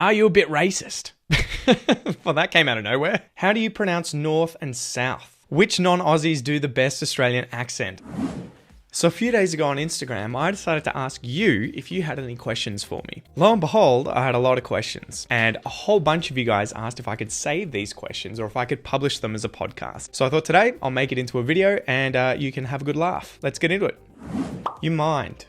Are you a bit racist? Well, that came out of nowhere. How do you pronounce north and south? Which non-Aussies do the best Australian accent? So a few days ago on Instagram, I decided to ask you if you had any questions for me. Lo and behold, I had a lot of questions, and a whole bunch of you guys asked if I could save these questions or if I could publish them as a podcast. So I thought today I'll make it into a video and you can have a good laugh. Let's get into it. You mind? ?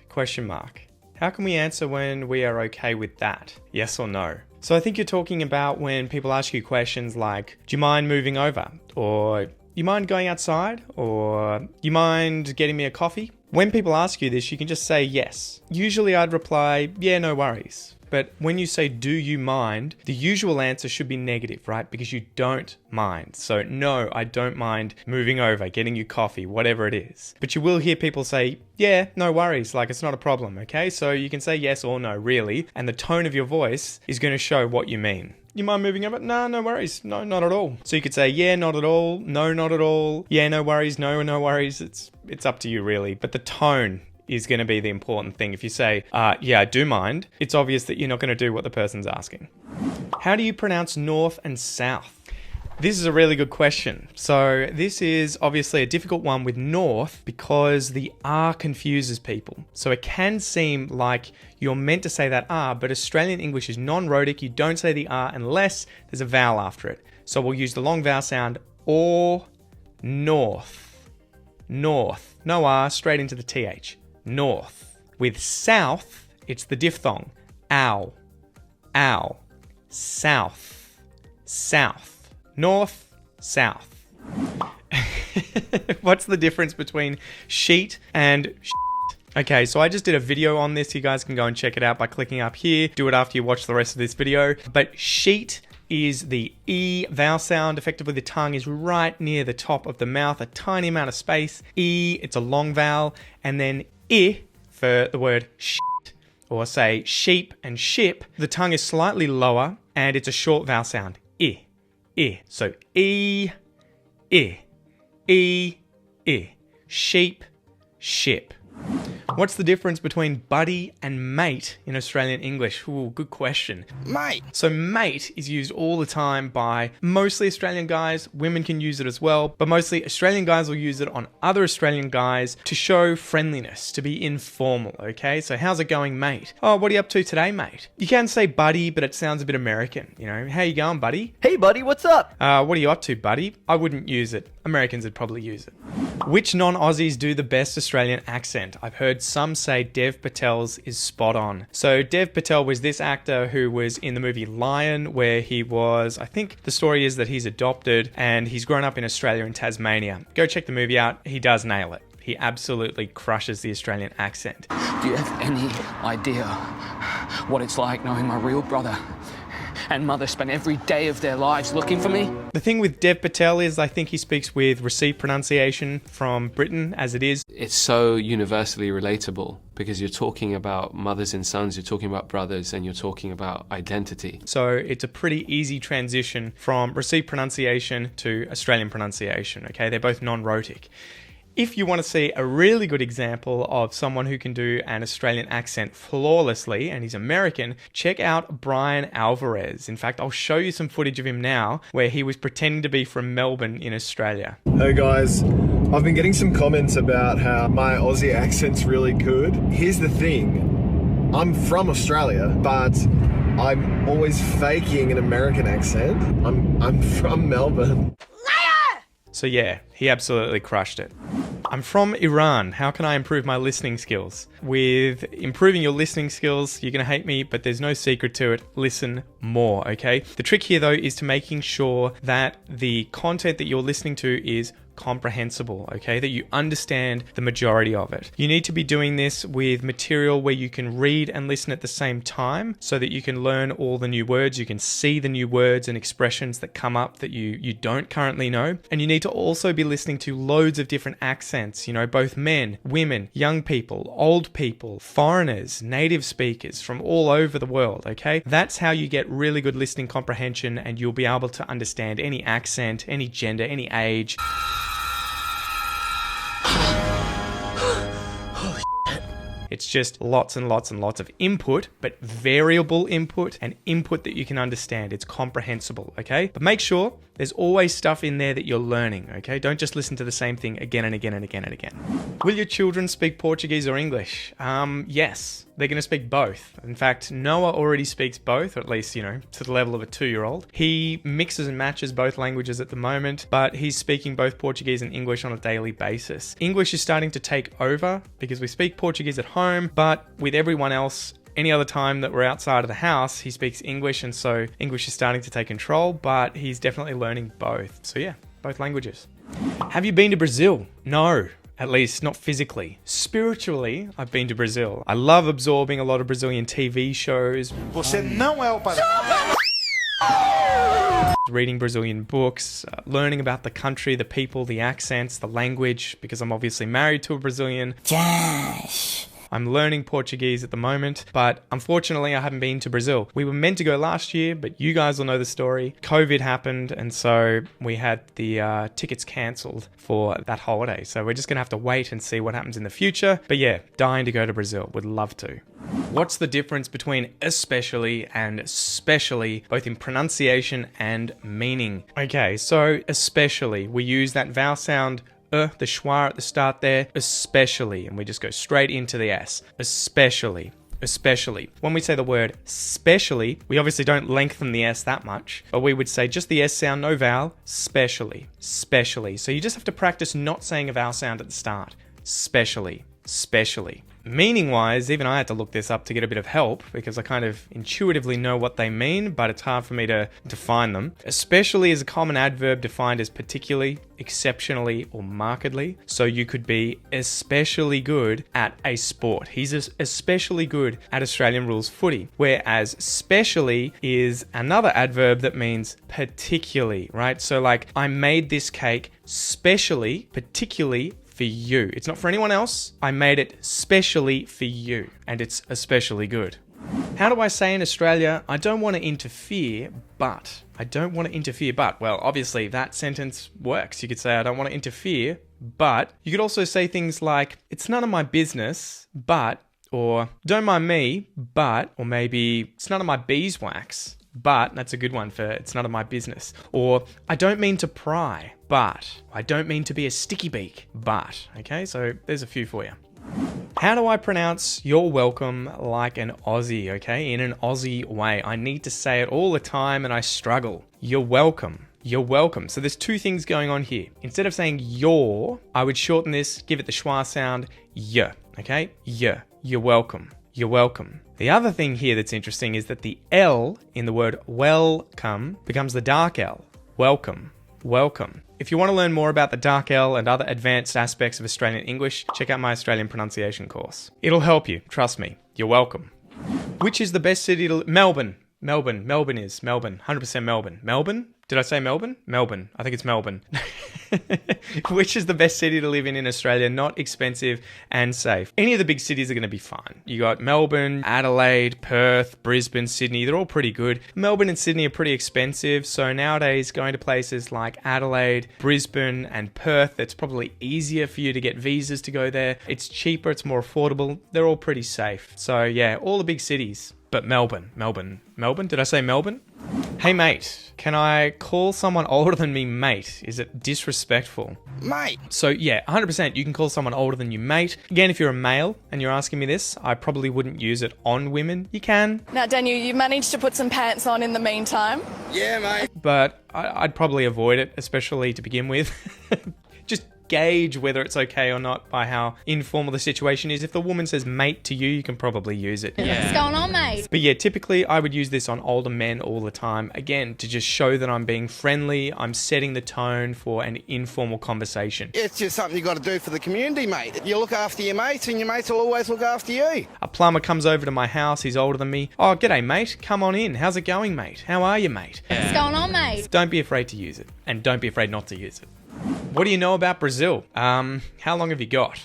How can we answer when we are okay with that? Yes or no? So I think you're talking about when people ask you questions like, do you mind moving over? Or you mind going outside? Or you mind getting me a coffee? When people ask you this, you can just say yes. Usually I'd reply, yeah, no worries. But when you say, do you mind? The usual answer should be negative, right? Because you don't mind. So no, I don't mind moving over, getting you coffee, whatever it is. But you will hear people say, yeah, no worries, like it's not a problem, okay? So you can say yes or no, really. And the tone of your voice is going to show what you mean. You mind moving over? No, no worries. No, not at all. So you could say, yeah, not at all. No, not at all. Yeah, no worries. No, no worries. It's up to you, really. But the tone is going to be the important thing. If you say, yeah, I do mind, it's obvious that you're not going to do what the person's asking. How do you pronounce north and south? This is a really good question. So this is obviously a difficult one with north because the R confuses people. So it can seem like you're meant to say that R, but Australian English is non-rhotic. You don't say the R unless there's a vowel after it. So we'll use the long vowel sound or north. North. No R, straight into the TH. North. With south, it's the diphthong. Ow. Ow. South. South. North. South. What's the difference between sheet and shit? Okay, so I just did a video on this. You guys can go and check it out by clicking up here. Do it after you watch the rest of this video. But sheet is the E vowel sound. Effectively, the tongue is right near the top of the mouth, a tiny amount of space. E, it's a long vowel. And then I for the word shit, or say sheep and ship. The tongue is slightly lower and it's a short vowel sound. I. I. So E, I. E, I. Sheep, ship. What's the difference between buddy and mate in Australian English? Ooh, good question. Mate. So mate is used all the time by mostly Australian guys. Women can use it as well, but mostly Australian guys will use it on other Australian guys to show friendliness, to be informal, okay? So how's it going, mate? Oh, what are you up to today, mate? You can say buddy, but it sounds a bit American, you know? How you going, buddy? Hey, buddy, what's up? What are you up to, buddy? I wouldn't use it. Americans would probably use it. Which non-Aussies do the best Australian accent? I've heard some say Dev Patel's is spot on. So Dev Patel was this actor who was in the movie Lion, where he was, I think the story is that he's adopted and he's grown up in Australia and Tasmania. Go check the movie out. He does nail it. He absolutely crushes the Australian accent. Do you have any idea what it's like knowing my real brother and mother spent every day of their lives looking for me? The thing with Dev Patel is I think he speaks with received pronunciation from Britain as it is. It's so universally relatable because you're talking about mothers and sons, you're talking about brothers, and you're talking about identity. So it's a pretty easy transition from received pronunciation to Australian pronunciation, okay? They're both non-rhotic. If you want to see a really good example of someone who can do an Australian accent flawlessly, and he's American, check out Brian Alvarez. In fact, I'll show you some footage of him now where he was pretending to be from Melbourne in Australia. Hey guys, I've been getting some comments about how my Aussie accent's really good. Here's the thing, I'm from Australia, but I'm always faking an American accent. I'm from Melbourne. So yeah, he absolutely crushed it. I'm from Iran. How can I improve my listening skills? With improving your listening skills, you're going to hate me, but there's no secret to it. Listen more, okay? The trick here, though, is to making sure that the content that you're listening to is comprehensible, okay? That you understand the majority of it. You need to be doing this with material where you can read and listen at the same time so that you can learn all the new words, you can see the new words and expressions that come up that you don't currently know. And you need to also be listening to loads of different accents, you know, both men, women, young people, old people, foreigners, native speakers from all over the world, okay? That's how you get really good listening comprehension, and you'll be able to understand any accent, any gender, any age. It's just lots and lots and lots of input, but variable input and input that you can understand. It's comprehensible, okay? But make sure there's always stuff in there that you're learning, okay? Don't just listen to the same thing again and again and again and again. Will your children speak Portuguese or English? Yes, they're going to speak both. In fact, Noah already speaks both, or at least, to the level of a 2-year-old. He mixes and matches both languages at the moment, but he's speaking both Portuguese and English on a daily basis. English is starting to take over because we speak Portuguese at home, but with everyone else, any other time that we're outside of the house, he speaks English, and so English is starting to take control, but he's definitely learning both. So yeah, both languages. Have you been to Brazil? No. At least not physically. Spiritually, I've been to Brazil. I love absorbing a lot of Brazilian TV shows. Você não é o padrão. Reading Brazilian books, learning about the country, the people, the accents, the language, because I'm obviously married to a Brazilian. Josh. I'm learning Portuguese at the moment, but unfortunately I haven't been to Brazil. We were meant to go last year, but you guys will know the story. COVID happened, and so we had the tickets cancelled for that holiday. So we're just going to have to wait and see what happens in the future. But yeah, dying to go to Brazil. Would love to. What's the difference between especially and specially, both in pronunciation and meaning? Okay, so especially, we use that vowel sound the schwa at the start there, especially, and we just go straight into the S. Especially. When we say the word specially, we obviously don't lengthen the S that much, but we would say just the S sound, no vowel, specially. So you just have to practice not saying a vowel sound at the start. Specially. Meaning-wise, even I had to look this up to get a bit of help because I kind of intuitively know what they mean, but it's hard for me to define them. Especially is a common adverb defined as particularly, exceptionally, or markedly. So you could be especially good at a sport. He's especially good at Australian rules footy. Whereas specially is another adverb that means particularly, right? So like, I made this cake particularly for you. It's not for anyone else. I made it specially for you, and it's especially good. How do I say in Australia, I don't want to interfere, but. Well, obviously that sentence works. You could say, I don't want to interfere, but. You could also say things like, it's none of my business, but, or don't mind me, but, or maybe it's none of my beeswax, but. That's a good one for it's none of my business. Or I don't mean to pry, but. I don't mean to be a sticky beak, but. Okay, so there's a few for you. How do I pronounce you're welcome like an Aussie, okay? In an Aussie way. I need to say it all the time and I struggle. You're welcome. So there's two things going on here. Instead of saying your, I would shorten this, give it the schwa sound, y, okay? Y. You're welcome. The other thing here that's interesting is that the L in the word welcome becomes the dark L. Welcome. If you want to learn more about the dark L and other advanced aspects of Australian English, check out my Australian pronunciation course. It'll help you, trust me. You're welcome. Which is the best city to live? Melbourne. 100% Melbourne. Melbourne? Did I say Melbourne? Melbourne. I think it's Melbourne. Which is the best city to live in Australia? Not expensive and safe. Any of the big cities are going to be fine. You got Melbourne, Adelaide, Perth, Brisbane, Sydney. They're all pretty good. Melbourne and Sydney are pretty expensive. So nowadays, going to places like Adelaide, Brisbane, and Perth, it's probably easier for you to get visas to go there. It's cheaper. It's more affordable. They're all pretty safe. So yeah, all the big cities. But Melbourne. Did I say Melbourne? Hey mate, can I call someone older than me mate? Is it disrespectful? Mate. So yeah, 100% you can call someone older than you mate. Again, if you're a male and you're asking me this, I probably wouldn't use it on women. You can. Now Daniel, you managed to put some pants on in the meantime. Yeah, mate. But I'd probably avoid it, especially to begin with. Just gauge whether it's okay or not by how informal the situation is. If the woman says mate to you, you can probably use it. Yeah. What's going on, mate? But yeah, typically I would use this on older men all the time. Again, to just show that I'm being friendly. I'm setting the tone for an informal conversation. It's just something you got to do for the community, mate. You look after your mates and your mates will always look after you. A plumber comes over to my house. He's older than me. Oh, g'day, mate. Come on in. How's it going, mate? How are you, mate? What's going on, mate? Don't be afraid to use it. And don't be afraid not to use it. What do you know about Brazil? How long have you got?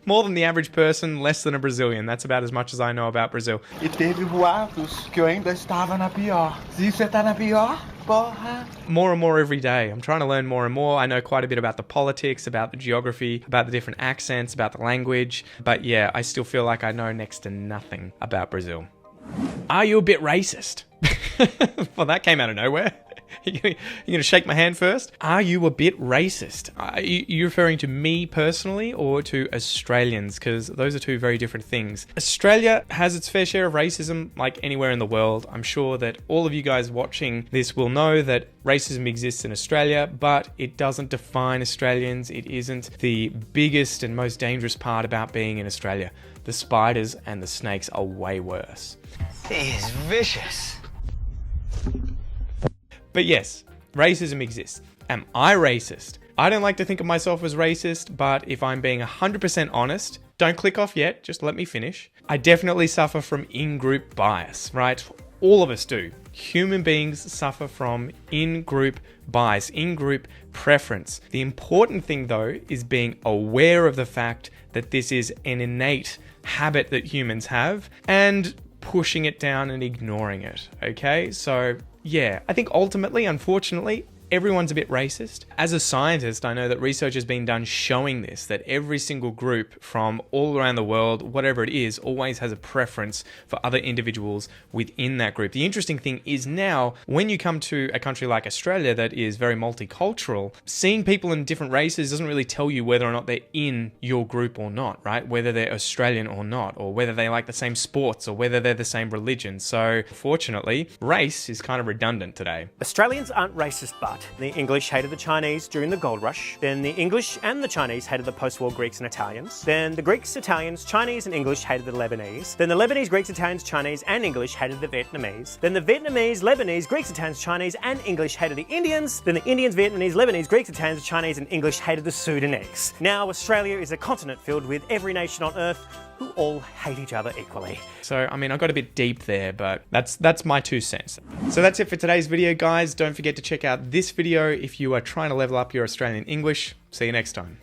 More than the average person, less than a Brazilian. That's about as much as I know about Brazil. E teve boatos que eu ainda estava na pior. Se você tá na pior, porra. More and more every day. I'm trying to learn more and more. I know quite a bit about the politics, about the geography, about the different accents, about the language. But yeah, I still feel like I know next to nothing about Brazil. Are you a bit racist? Well, that came out of nowhere. You're going to shake my hand first? Are you a bit racist? Are you referring to me personally or to Australians? Because those are two very different things. Australia has its fair share of racism like anywhere in the world. I'm sure that all of you guys watching this will know that racism exists in Australia, but it doesn't define Australians. It isn't the biggest and most dangerous part about being in Australia. The spiders and the snakes are way worse. He is vicious. But yes, racism exists. Am I racist? I don't like to think of myself as racist, but if I'm being 100% honest, don't click off yet, just let me finish. I definitely suffer from in-group bias, right? All of us do. Human beings suffer from in-group bias, in-group preference. The important thing though is being aware of the fact that this is an innate habit that humans have and pushing it down and ignoring it, okay? So yeah, I think ultimately, unfortunately, everyone's a bit racist. As a scientist, I know that research has been done showing this, that every single group from all around the world, whatever it is, always has a preference for other individuals within that group. The interesting thing is now, when you come to a country like Australia that is very multicultural, seeing people in different races doesn't really tell you whether or not they're in your group or not, right? Whether they're Australian or not, or whether they like the same sports, or whether they're the same religion. So, fortunately, race is kind of redundant today. Australians aren't racist, but the English hated the Chinese during the Gold Rush. Then the English and the Chinese hated the post-war Greeks and Italians. Then the Greeks, Italians, Chinese and English hated the Lebanese. Then the Lebanese, Greeks, Italians, Chinese and English hated the Vietnamese. Then the Vietnamese, Lebanese, Greeks, Italians, Chinese and English hated the Indians. Then the Indians, Vietnamese, Lebanese, Greeks, Italians, Chinese and English hated the Sudanese. Now Australia is a continent filled with every nation on earth who all hate each other equally. So, I mean, I got a bit deep there, but that's my 2 cents. So that's it for today's video, guys. Don't forget to check out this video if you are trying to level up your Australian English. See you next time.